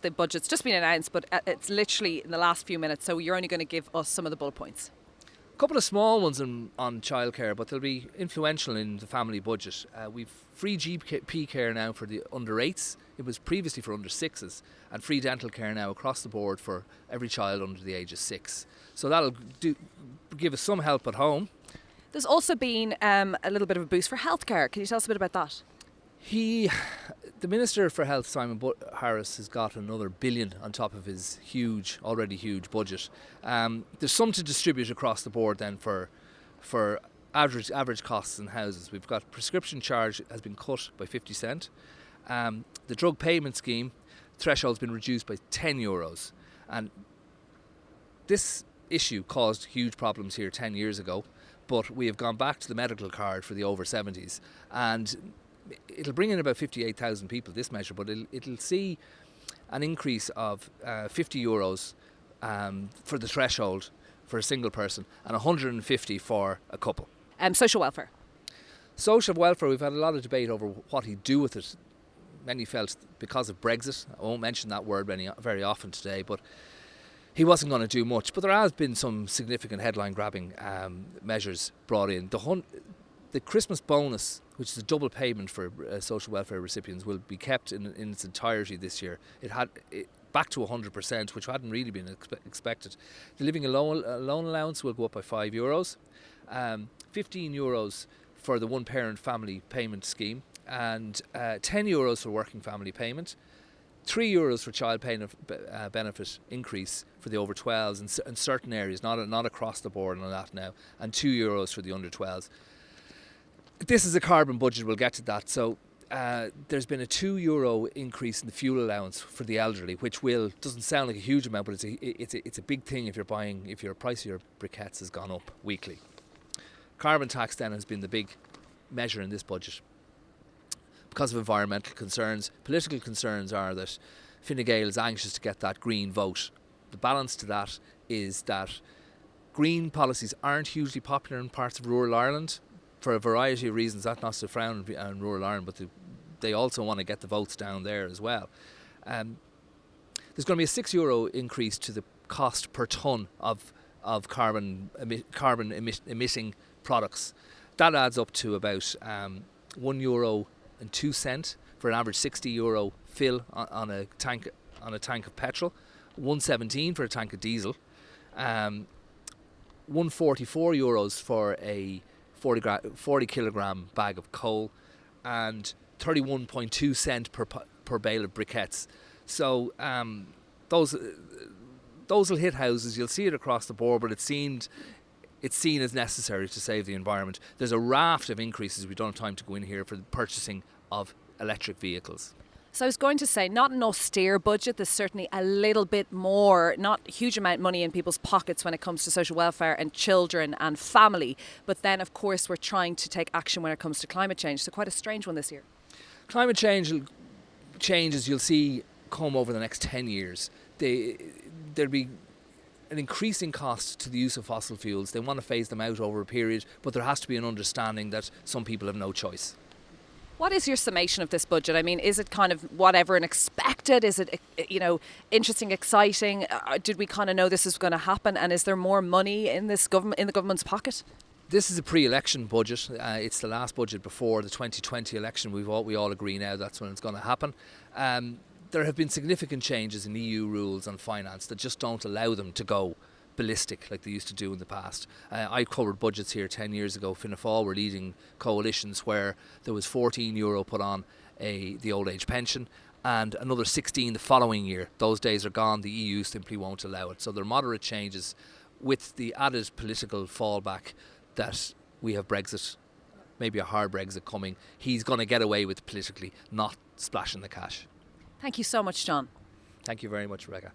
The budget's just been announced, but it's literally in the last few minutes, so you're only going to give us some of the bullet points. A couple of small ones on childcare, but they'll be influential in the family budget. We've free GP care now for the under 8s. It was previously for under 6s, and free dental care now across the board for every child under the age of 6. So that'll give us some help at home. There's also been a little bit of a boost for healthcare. Can you tell us a bit about that? The Minister for Health, Simon Harris, has got another $1 billion on top of his already huge budget. There's some to distribute across the board then for average costs in houses. We've got prescription charge has been cut by 50 cent. The drug payment scheme threshold's been reduced by €10. And this issue caused huge problems here 10 years ago, but we have gone back to the medical card for the over 70s, and it'll bring in about 58,000 people, this measure, but it'll see an increase of €50 for the threshold for a single person and 150 for a couple. Social welfare. Social welfare, we've had a lot of debate over what he'd do with it. Many felt because of Brexit, I won't mention that word very often today, but he wasn't going to do much. But there has been some significant headline-grabbing measures brought in. The Christmas bonus, which is a double payment for social welfare recipients, will be kept in its entirety this year. It back to 100%, which hadn't really been expected. The living alone allowance will go up by €5, €15 for the one-parent family payment scheme, and €10 for working family payment, €3 for child benefit increase for the over 12s in certain areas, not across the board on that now, and €2 for the under 12s. This is a carbon budget, we'll get to that. So there's been a €2 increase in the fuel allowance for the elderly, which doesn't sound like a huge amount, but it's a big thing if your price of your briquettes has gone up weekly. Carbon tax then has been the big measure in this budget. Because of environmental concerns, political concerns are that Fine Gael is anxious to get that green vote. The balance to that is that green policies aren't hugely popular in parts of rural Ireland, for a variety of reasons. That's not to frown on rural Ireland, but they also want to get the votes down there as well. There's going to be a €6 increase to the cost per tonne of carbon emitting products. That adds up to about €1.02 for an average €60 fill on a tank of petrol, €1.17 for a tank of diesel, €1.44 for a 40 kilogram bag of coal, and 31.2 cent per bale of briquettes. So those will hit houses. You'll see it across the board, but it's seen as necessary to save the environment. There's a raft of increases. We don't have time to go in here for the purchasing of electric vehicles. So I was going to say, not an austere budget. There's certainly a little bit more, not a huge amount of money in people's pockets when it comes to social welfare and children and family. But then, of course, we're trying to take action when it comes to climate change. So quite a strange one this year. Climate changes you'll see come over the next 10 years. There'll be an increasing cost to the use of fossil fuels. They want to phase them out over a period, but there has to be an understanding that some people have no choice. What is your summation of this budget? I mean, is it kind of whatever and expected? Is it, interesting, exciting? Did we kind of know this is going to happen? And is there more money in the government's pocket? This is a pre-election budget. It's the last budget before the 2020 election. We all agree now that's when it's going to happen. There have been significant changes in EU rules on finance that just don't allow them to go ballistic like they used to do in the past. I covered budgets here 10 years ago. Fianna Fáil were leading coalitions where there was €14 put on the old age pension and another 16 the following year. Those days are gone. The EU simply won't allow it. So there are moderate changes with the added political fallback that we have Brexit, maybe a hard Brexit coming. He's going to get away with politically, not splashing the cash. Thank you so much, John. Thank you very much, Rebecca.